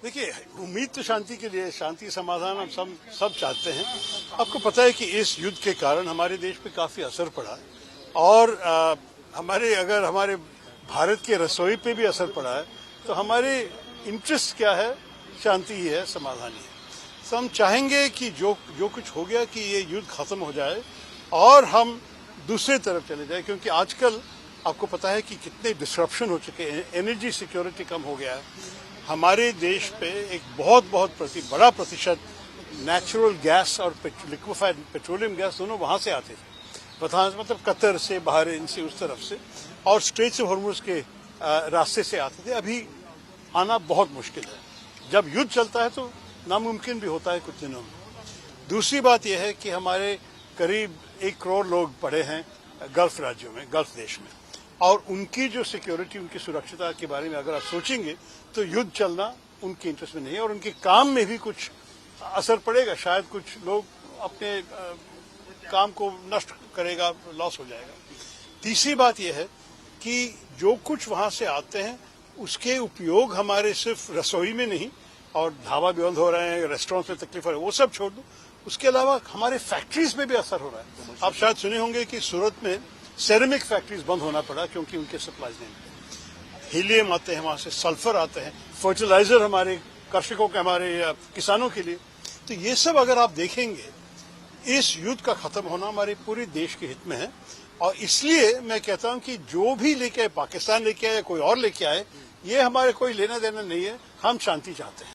देखिए, उम्मीद तो शांति के लिए, शांति समाधान हम सब चाहते हैं। आपको पता है कि इस युद्ध के कारण हमारे देश पे काफी असर पड़ा है और हमारे भारत के रसोई पे भी असर पड़ा है। तो हमारे इंटरेस्ट क्या है? शांति ही है, समाधान ही है। तो हम चाहेंगे कि जो कुछ हो गया कि ये युद्ध खत्म हो जाए और हम दूसरे तरफ चले जाए, क्योंकि आजकल आपको पता है कि कितने डिस्रप्शन हो चुके हैं। एनर्जी सिक्योरिटी कम हो गया है। हमारे देश पे एक बहुत बड़ा प्रतिशत नेचुरल गैस और लिक्विफाइड पेट्रोलियम गैस दोनों वहां से आते थे, मतलब कतर से, बहरीन से, उस तरफ से, और स्ट्रेट्स ऑफ हॉर्मुज के रास्ते से आते थे। अभी आना बहुत मुश्किल है। जब युद्ध चलता है तो नामुमकिन भी होता है कुछ दिनों में। दूसरी बात यह है कि हमारे करीब 1 करोड़ लोग पड़े हैं गल्फ राज्यों में, गल्फ देश में, और उनकी जो सिक्योरिटी, उनकी सुरक्षिता के बारे में अगर आप सोचेंगे तो युद्ध चलना उनके इंटरेस्ट में नहीं है और उनके काम में भी कुछ असर पड़ेगा। शायद कुछ लोग अपने काम को नष्ट करेगा, लॉस हो जाएगा। तीसरी बात यह है कि जो कुछ वहां से आते हैं उसके उपयोग हमारे सिर्फ रसोई में नहीं, और ढाबा भी बंद हो रहे हैं, रेस्टोरेंट में तकलीफ हो रही है, वो सब छोड़ दो, उसके अलावा हमारे फैक्ट्रीज में भी असर हो रहा है। आप शायद सुने होंगे कि सूरत में सेरेमिक फैक्ट्रीज बंद होना पड़ा क्योंकि उनके सप्लाईज नहीं मिले। हीलियम आते हैं वहां से, सल्फर आते हैं, फर्टिलाइजर हमारे कृषकों के, हमारे किसानों के लिए। तो ये सब अगर आप देखेंगे, इस युद्ध का खत्म होना हमारे पूरे देश के हित में है। और इसलिए मैं कहता हूं कि जो भी लेके आए, पाकिस्तान लेके आए या कोई और लेके आए, ये हमारे कोई लेना देना नहीं है। हम शांति चाहते हैं।